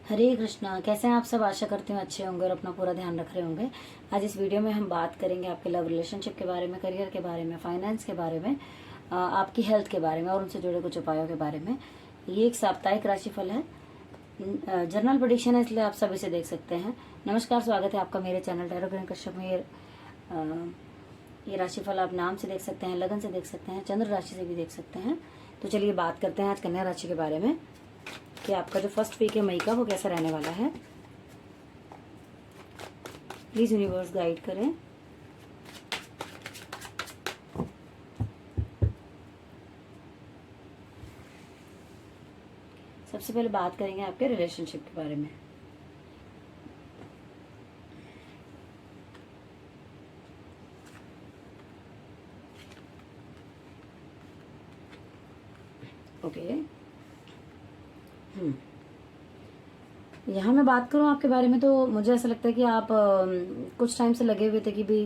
हरे कृष्णा। कैसे हैं आप सब? आशा करते हैं अच्छे होंगे और अपना पूरा ध्यान रख रहे होंगे। आज इस वीडियो में हम बात करेंगे आपके लव रिलेशनशिप के बारे में, करियर के बारे में, फाइनेंस के बारे में, आपकी हेल्थ के बारे में और उनसे जुड़े कुछ उपायों के बारे में। ये एक साप्ताहिक राशिफल है, जर्नल प्रेडिक्शन है, इसलिए आप सब इसे देख सकते हैं। नमस्कार, स्वागत है आपका मेरे चैनल टैरो किरण कश्यप में। ये राशिफल आप नाम से देख सकते हैं, लगन से देख सकते हैं, चंद्र राशि से भी देख सकते हैं। तो चलिए बात करते हैं आज कन्या राशि के बारे में कि आपका जो फर्स्ट वीक है मई का वो कैसा रहने वाला है। प्लीज यूनिवर्स गाइड करें। सबसे पहले बात करेंगे आपके रिलेशनशिप के बारे में। ओके। यहाँ मैं बात करूँ आपके बारे में तो मुझे ऐसा लगता है कि आप कुछ टाइम से लगे हुए थे कि भी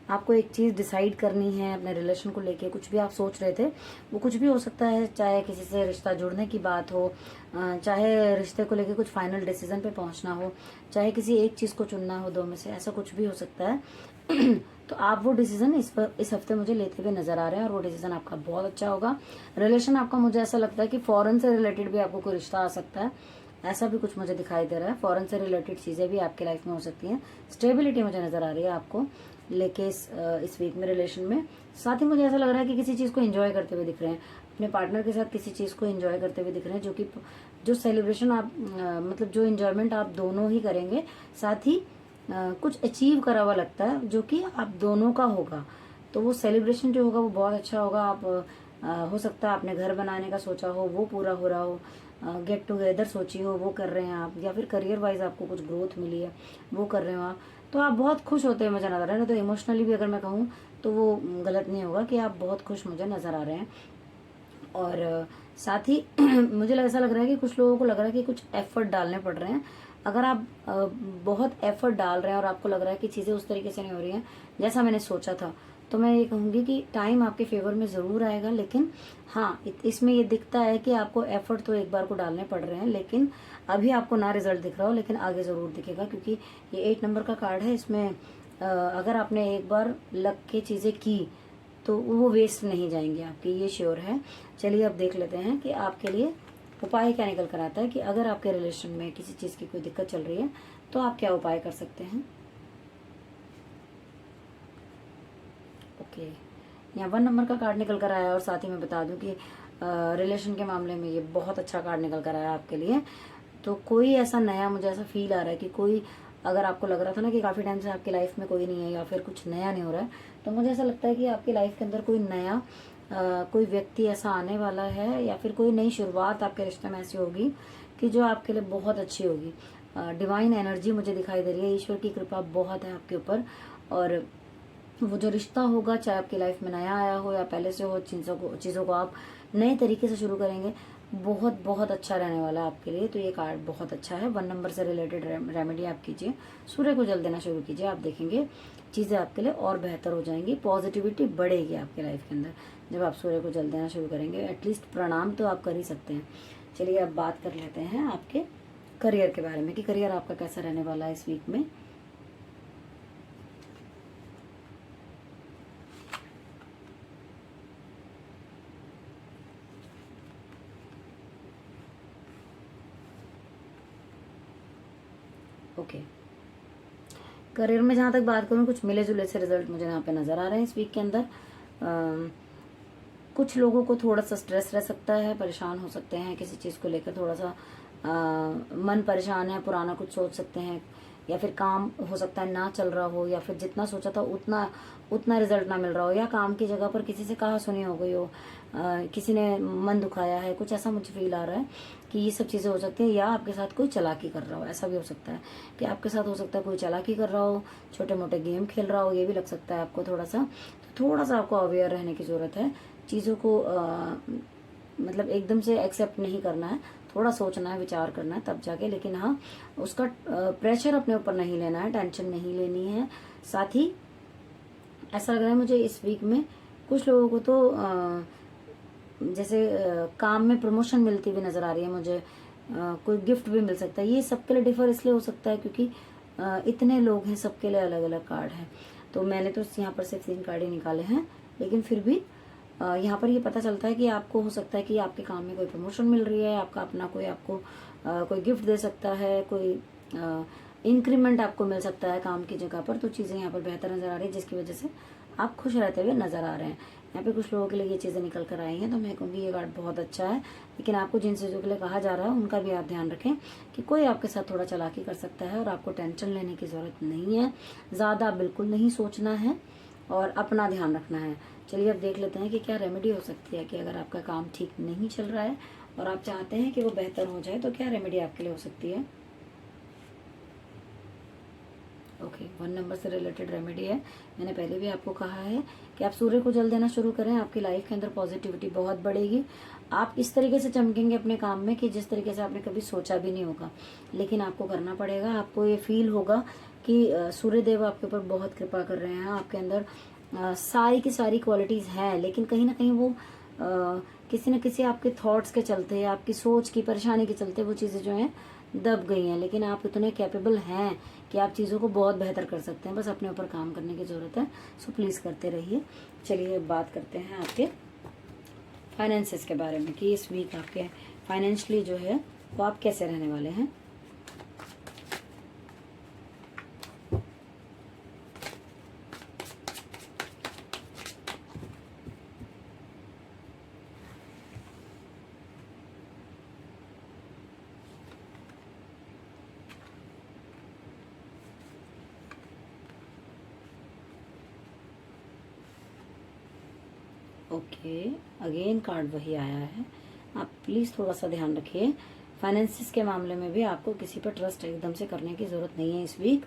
आपको एक चीज़ डिसाइड करनी है अपने रिलेशन को लेके। कुछ भी आप सोच रहे थे, वो कुछ भी हो सकता है, चाहे किसी से रिश्ता जुड़ने की बात हो, चाहे रिश्ते को लेके कुछ फाइनल डिसीजन पे पहुंचना हो, चाहे किसी एक चीज़ को चुनना हो, दो में से ऐसा कुछ भी हो सकता है। तो आप वो डिसीजन इस हफ्ते मुझे लेते हुए नजर आ रहे हैं और वो डिसीजन आपका बहुत अच्छा होगा। रिलेशन आपका, मुझे ऐसा लगता है कि फॉरेन से रिलेटेड भी आपको कोई रिश्ता आ सकता है, ऐसा भी कुछ मुझे दिखाई दे रहा है। फॉरेन से रिलेटेड चीजें भी आपके लाइफ में हो सकती हैं। स्टेबिलिटी मुझे नजर आ रही है आपको लेके इस वीक में रिलेशन में। साथ ही मुझे ऐसा लग रहा है कि किसी चीज को एंजॉय करते हुए दिख रहे हैं, अपने पार्टनर के साथ किसी चीज को एंजॉय करते हुए दिख रहे हैं, जो कि जो सेलिब्रेशन आप मतलब जो एंजॉयमेंट आप दोनों ही करेंगे, साथ ही कुछ अचीव करा हुआ लगता है जो कि आप दोनों का होगा। तो वो सेलिब्रेशन जो होगा वो बहुत अच्छा होगा। आप हो सकता है आपने घर बनाने का सोचा हो, वो पूरा हो रहा हो, गेट टुगेदर सोची हो, वो कर रहे हैं आप, या फिर करियर वाइज आपको कुछ ग्रोथ मिली है, वो कर रहे हो आप, तो आप बहुत खुश होते हैं मुझे नजर आ रहा है ना। तो इमोशनली भी अगर मैं कहूँ तो वो गलत नहीं होगा कि आप बहुत खुश मुझे नजर आ रहे हैं। और साथ ही मुझे ऐसा लग रहा है कि कुछ लोगों को लग रहा है कि कुछ एफर्ट डालने पड़ रहे हैं। अगर आप बहुत एफर्ट डाल रहे हैं और आपको लग रहा है कि चीज़ें उस तरीके से नहीं हो रही हैं जैसा मैंने सोचा था, तो मैं ये कहूँगी कि टाइम आपके फेवर में ज़रूर आएगा। लेकिन हाँ, इसमें ये दिखता है कि आपको एफर्ट तो एक बार को डालने पड़ रहे हैं, लेकिन अभी आपको ना रिजल्ट दिख रहा हो, लेकिन आगे ज़रूर दिखेगा, क्योंकि ये 8 नंबर का कार्ड है। इसमें अगर आपने एक बार लग के चीज़ें की तो वो वेस्ट नहीं जाएंगे आपकी, ये श्योर है। चलिए अब देख लेते हैं कि आपके लिए उपाय क्या निकल कर आता है कि अगर आपके रिलेशन में किसी चीज़ की कोई दिक्कत चल रही है तो आप क्या उपाय कर सकते हैं। ओके, यहाँ 1 नंबर का कार्ड निकल कर आया और साथ ही मैं बता दूं कि रिलेशन के मामले में ये बहुत अच्छा कार्ड निकल कर आया आपके लिए। तो कोई ऐसा नया, मुझे ऐसा फील आ रहा है कि कोई, अगर आपको लग रहा था ना कि काफ़ी टाइम से आपकी लाइफ में कोई नहीं है या फिर कुछ नया नहीं हो रहा है, तो मुझे ऐसा लगता है कि आपकी लाइफ के अंदर कोई नया कोई व्यक्ति ऐसा आने वाला है, या फिर कोई नई शुरुआत आपके रिश्ते में ऐसी होगी कि जो आपके लिए बहुत अच्छी होगी। डिवाइन एनर्जी मुझे दिखाई दे रही है, ईश्वर की कृपा बहुत है आपके ऊपर। और वो जो रिश्ता होगा, चाहे आपकी लाइफ में नया आया हो या पहले से हो, चीज़ों को आप नए तरीके से शुरू करेंगे, बहुत बहुत अच्छा रहने वाला है आपके लिए। तो ये कार्ड बहुत अच्छा है। 1 नंबर से रिलेटेड रेमेडी आप कीजिए, सूर्य को जल देना शुरू कीजिए, आप देखेंगे चीज़ें आपके लिए और बेहतर हो जाएंगी, पॉजिटिविटी बढ़ेगी आपके लाइफ के अंदर जब आप सूर्य को जल देना शुरू करेंगे। एटलीस्ट प्रणाम तो आप कर ही सकते हैं। चलिए अब बात कर लेते हैं आपके करियर के बारे में कि करियर आपका कैसा रहने वाला है इस वीक में। ओके, करियर में जहाँ तक बात करूँ, कुछ मिले जुले से रिजल्ट मुझे यहाँ पे नजर आ रहे हैं इस वीक के अंदर। कुछ लोगों को थोड़ा सा स्ट्रेस रह सकता है, परेशान हो सकते हैं किसी चीज़ को लेकर, थोड़ा सा मन परेशान है, पुराना कुछ सोच सकते हैं, या फिर काम हो सकता है ना चल रहा हो, या फिर जितना सोचा था उतना उतना रिजल्ट ना मिल रहा हो, या काम की जगह पर किसी से कहा सुनी हो गई हो, किसी ने मन दुखाया है, कुछ ऐसा मुझे फील आ रहा है कि ये सब चीज़ें हो सकती हैं। या आपके साथ कोई चालाकी कर रहा हो, ऐसा भी हो सकता है कि आपके साथ हो सकता है कोई चालाकी कर रहा हो, छोटे मोटे गेम खेल रहा हो, ये भी लग सकता है आपको थोड़ा सा। तो थोड़ा सा आपको अवेयर रहने की ज़रूरत है। चीज़ों को मतलब एकदम से एक्सेप्ट नहीं करना है, थोड़ा सोचना है, विचार करना है तब जाके। लेकिन हाँ, उसका प्रेशर अपने ऊपर नहीं लेना है, टेंशन नहीं लेनी है। साथ ही ऐसा लग रहा है मुझे इस वीक में कुछ लोगों को तो जैसे काम में प्रमोशन मिलती हुई नजर आ रही है मुझे, कोई गिफ्ट भी मिल सकता है। ये सबके लिए डिफर इसलिए हो सकता है क्योंकि इतने लोग हैं, सबके लिए अलग अलग कार्ड है। तो मैंने तो यहाँ पर सिर्फ 3 कार्ड ही निकाले हैं, लेकिन फिर भी यहाँ पर ये पता चलता है कि आपको हो सकता है कि आपके काम में कोई प्रमोशन मिल रही है, आपका अपना कोई आपको कोई गिफ्ट दे सकता है, कोई इंक्रीमेंट आपको मिल सकता है काम की जगह पर। तो चीज़ें यहाँ पर बेहतर नज़र आ रही है, जिसकी वजह से आप खुश रहते हुए नज़र आ रहे हैं। यहाँ पे कुछ लोगों के लिए ये चीज़ें निकल कर आई हैं, तो मैं कहूँगी ये कार्ड बहुत अच्छा है। लेकिन आपको जिन चीज़ों के लिए कहा जा रहा है उनका भी आप ध्यान रखें कि कोई आपके साथ थोड़ा चालाकी कर सकता है, और आपको टेंशन लेने की ज़रूरत नहीं है, ज़्यादा बिल्कुल नहीं सोचना है और अपना ध्यान रखना है। चलिए अब देख लेते हैं कि क्या रेमेडी हो सकती है, कि अगर आपका काम ठीक नहीं चल रहा है और आप चाहते हैं कि वो बेहतर हो जाए, तो क्या रेमेडी आपके लिए हो सकती है। ओके, 1 नंबर से रिलेटेड रेमेडी है। मैंने पहले भी आपको कहा है कि आप सूर्य को जल देना शुरू करें, आपकी लाइफ के अंदर पॉजिटिविटी बहुत बढ़ेगी। आप इस तरीके से चमकेंगे अपने काम में कि जिस तरीके से आपने कभी सोचा भी नहीं होगा, लेकिन आपको करना पड़ेगा। आपको ये फील होगा कि सूर्य देव आपके ऊपर बहुत कृपा कर रहे हैं, आपके अंदर सारी की सारी क्वालिटीज़ हैं, लेकिन कहीं ना कहीं वो किसी न किसी आपके थॉट्स के चलते, आपकी सोच की परेशानी के चलते वो चीज़ें जो हैं दब गई हैं। लेकिन आप इतने कैपेबल हैं कि आप चीज़ों को बहुत बेहतर कर सकते हैं, बस अपने ऊपर काम करने की ज़रूरत है। सो प्लीज़ करते रहिए। चलिए अब बात करते हैं आपके फाइनेंसेस के बारे में, कि इस वीक आपके फाइनेंशियली जो है वो आप कैसे रहने वाले हैं। ओके, अगेन कार्ड वही आया है। आप प्लीज़ थोड़ा सा ध्यान रखिए। फाइनेंसिस के मामले में भी आपको किसी पर ट्रस्ट एकदम से करने की ज़रूरत नहीं है इस वीक।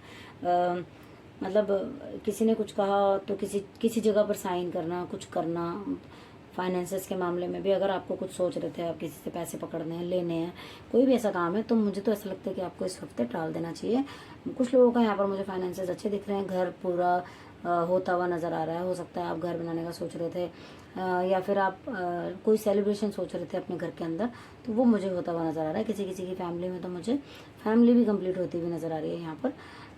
मतलब किसी ने कुछ कहा तो किसी जगह पर साइन करना, कुछ करना। फाइनेंसेस के मामले में भी अगर आपको कुछ सोच रहे थे, आप किसी से पैसे पकड़ने हैं, लेने हैं, कोई भी ऐसा काम है, तो मुझे तो ऐसा लगता है कि आपको इस हफ्ते टाल देना चाहिए। कुछ लोगों का यहाँ पर मुझे फाइनेंसेस अच्छे दिख रहे हैं, घर पूरा होता हुआ नज़र आ रहा है। हो सकता है आप घर बनाने का सोच रहे थे, या फिर आप कोई सेलिब्रेशन सोच रहे थे अपने घर के अंदर, तो वो मुझे होता हुआ नज़र आ रहा है। किसी किसी की फैमिली में तो मुझे फैमिली भी कंप्लीट होती हुई नज़र आ रही है यहाँ पर।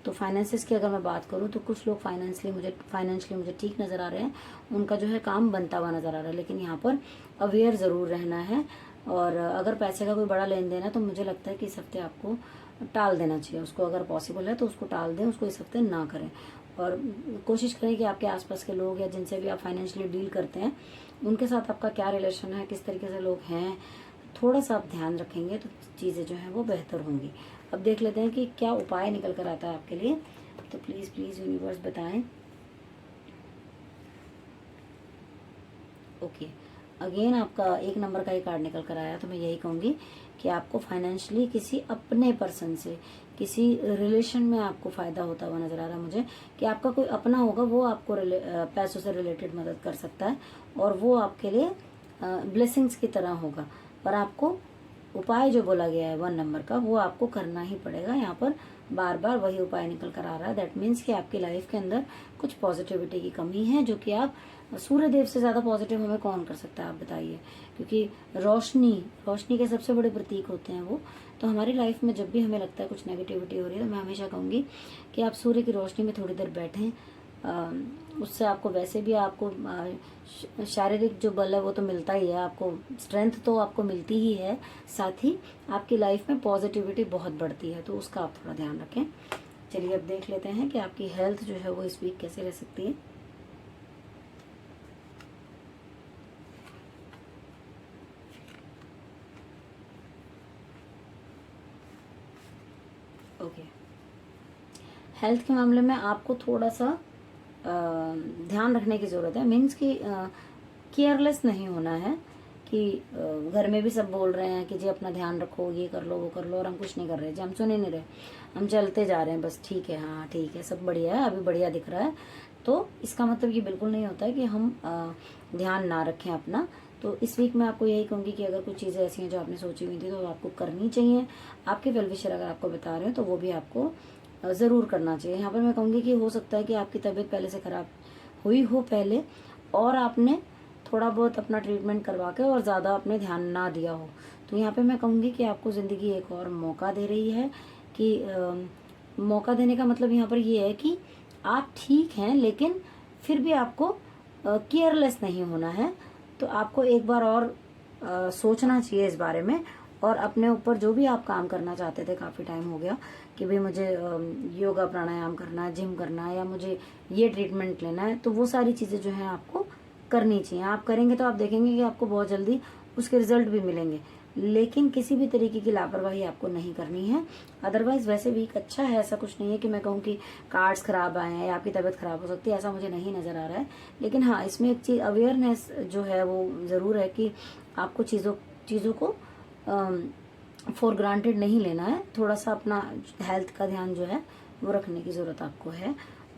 तो फाइनेंसेस की अगर मैं बात करूँ तो कुछ लोग फाइनेंशियली मुझे ठीक नज़र आ रहे हैं, उनका जो है काम बनता हुआ नज़र आ रहा है। लेकिन यहाँ पर अवेयर ज़रूर रहना है, और अगर पैसे का कोई बड़ा लेन देन है तो मुझे लगता है कि इस हफ्ते आपको टाल देना चाहिए उसको। अगर पॉसिबल है तो उसको टाल दें, उसको इस हफ्ते ना करें। और कोशिश करें कि आपके आसपास के लोग या जिनसे भी आप फाइनेंशियली डील करते हैं उनके साथ आपका क्या रिलेशन है, किस तरीके से लोग हैं, थोड़ा सा आप ध्यान रखेंगे तो चीज़ें जो हैं वो बेहतर होंगी। अब देख लेते हैं कि क्या उपाय निकल कर आता है आपके लिए। तो प्लीज़ प्लीज़ यूनिवर्स बताएं। ओके, अगेन आपका 1 नंबर का ही कार्ड निकल कर आया। तो मैं यही कहूँगी कि आपको फाइनेंशियली किसी अपने पर्सन से, किसी रिलेशन में आपको फ़ायदा होता हुआ नज़र आ रहा है मुझे, कि आपका कोई अपना होगा, वो आपको पैसों से रिलेटेड मदद कर सकता है, और वो आपके लिए ब्लेसिंग्स की तरह होगा। पर आपको उपाय जो बोला गया है 1 नंबर का, वो आपको करना ही पड़ेगा। यहाँ पर बार बार वही उपाय निकल कर आ रहा है। दैट मीन्स कि आपकी लाइफ के अंदर कुछ पॉजिटिविटी की कमी है, जो कि आप, सूर्य देव से ज़्यादा पॉजिटिव हमें कौन कर सकता है आप बताइए, क्योंकि रोशनी के सबसे बड़े प्रतीक होते हैं वो। तो हमारी लाइफ में जब भी हमें लगता है कुछ नेगेटिविटी हो रही है, तो मैं हमेशा कहूँगी कि आप सूर्य की रोशनी में थोड़ी देर बैठें। उससे आपको वैसे भी आपको शारीरिक जो बल है वो तो मिलता ही है, आपको स्ट्रेंथ तो आपको मिलती ही है, साथ ही आपकी लाइफ में पॉजिटिविटी बहुत बढ़ती है, तो उसका आप थोड़ा ध्यान रखें। चलिए अब देख लेते हैं कि आपकी हेल्थ जो है वो इस वीक कैसे रह सकती है। ओके, हेल्थ के मामले में आपको थोड़ा सा ध्यान रखने की ज़रूरत है। मीन्स कि केयरलेस नहीं होना है, कि घर में भी सब बोल रहे हैं कि जी अपना ध्यान रखो, ये कर लो, वो कर लो, और हम कुछ नहीं कर रहे जी, हम सुन ही नहीं रहे, हम चलते जा रहे हैं बस। ठीक है, हाँ ठीक है, सब बढ़िया है, अभी बढ़िया दिख रहा है। तो इसका मतलब ये बिल्कुल नहीं होता है कि हम ध्यान ना रखें अपना। तो इस वीक मैं आपको यही कहूँगी कि अगर कुछ चीज़ें ऐसी हैं जो आपने सोची हुई थी तो आपको करनी चाहिए। आपके वेलविशर अगर आपको बता रहे हैं तो वो भी आपको ज़रूर करना चाहिए। यहाँ पर मैं कहूँगी कि हो सकता है कि आपकी तबीयत पहले से ख़राब हुई हो पहले, और आपने थोड़ा बहुत अपना ट्रीटमेंट करवा के और ज़्यादा अपने ध्यान ना दिया हो। तो यहाँ पे मैं कहूँगी कि आपको ज़िंदगी एक और मौका दे रही है कि मौका देने का मतलब यहाँ पर ये है कि आप ठीक हैं, लेकिन फिर भी आपको केयरलेस नहीं होना है। तो आपको एक बार और सोचना चाहिए इस बारे में, और अपने ऊपर जो भी आप काम करना चाहते थे काफ़ी टाइम हो गया कि भाई मुझे योगा प्राणायाम करना है, जिम करना है, या मुझे ये ट्रीटमेंट लेना है, तो वो सारी चीज़ें जो है आपको करनी चाहिए। आप करेंगे तो आप देखेंगे कि आपको बहुत जल्दी उसके रिजल्ट भी मिलेंगे, लेकिन किसी भी तरीके की लापरवाही आपको नहीं करनी है। अदरवाइज वैसे वीक अच्छा है, ऐसा कुछ नहीं है कि मैं कहूँ कि कार्ड्स खराब आए हैं या आपकी तबीयत खराब हो सकती है, ऐसा मुझे नहीं नजर आ रहा है। लेकिन हाँ, इसमें एक चीज अवेयरनेस जो है वो जरूर है कि आपको चीजों को फॉर ग्रांटेड नहीं लेना है। थोड़ा सा अपना हेल्थ का ध्यान जो है वो रखने की जरूरत आपको है।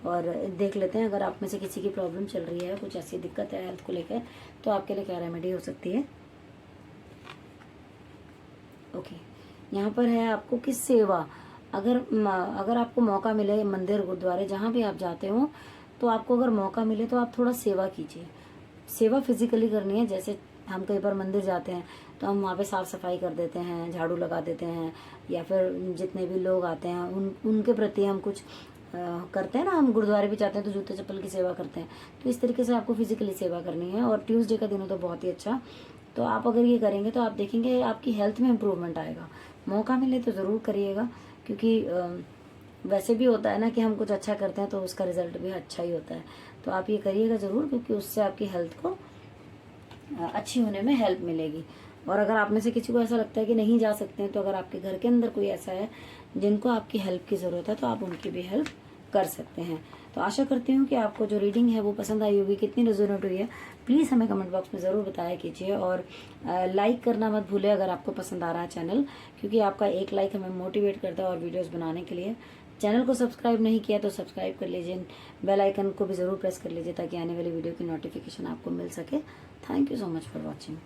और देख लेते हैं, अगर आप में से किसी की प्रॉब्लम चल रही है, कुछ ऐसी दिक्कत है हेल्थ को लेकर, तो आपके लिए क्या रेमेडी हो सकती है। ओके, यहाँ पर है आपको कि सेवा, अगर आपको मौका मिले, मंदिर गुरुद्वारे जहाँ भी आप जाते हो, तो आपको अगर मौका मिले तो आप थोड़ा सेवा कीजिए। सेवा फिजिकली करनी है, जैसे हम कई बार मंदिर जाते हैं तो हम वहाँ पे साफ सफाई कर देते हैं, झाड़ू लगा देते हैं, या फिर जितने भी लोग आते हैं उनके प्रति हम कुछ करते हैं ना। हम गुरुद्वारे भी जाते हैं तो जूते चप्पल की सेवा करते हैं, तो इस तरीके से आपको फिजिकली सेवा करनी है। और ट्यूसडे का दिन हो तो बहुत ही अच्छा, तो आप अगर ये करेंगे तो आप देखेंगे आपकी हेल्थ में इम्प्रूवमेंट आएगा। मौका मिले तो ज़रूर करिएगा, क्योंकि वैसे भी होता है ना कि हम कुछ अच्छा करते हैं तो उसका रिजल्ट भी अच्छा ही होता है। तो आप ये करिएगा ज़रूर, क्योंकि उससे आपकी हेल्थ को अच्छी होने में हेल्प मिलेगी। और अगर आप में से किसी को ऐसा लगता है कि नहीं जा सकते हैं, तो अगर आपके घर के अंदर कोई ऐसा है जिनको आपकी हेल्प की ज़रूरत है, तो आप उनकी भी हेल्प कर सकते हैं। तो आशा करती हूँ कि आपको जो रीडिंग है वो पसंद आई होगी। कितनी रेजोनेट हुई है प्लीज़ हमें कमेंट बॉक्स में ज़रूर बताया कीजिए, और लाइक करना मत भूलें अगर आपको पसंद आ रहा है चैनल, क्योंकि आपका एक लाइक हमें मोटिवेट करता है और वीडियोज़ बनाने के लिए। चैनल को सब्सक्राइब नहीं किया तो सब्सक्राइब कर लीजिए, बेल आइकन को भी ज़रूर प्रेस कर लीजिए ताकि आने वाली वीडियो की नोटिफिकेशन आपको मिल सके। Thank you so much for watching.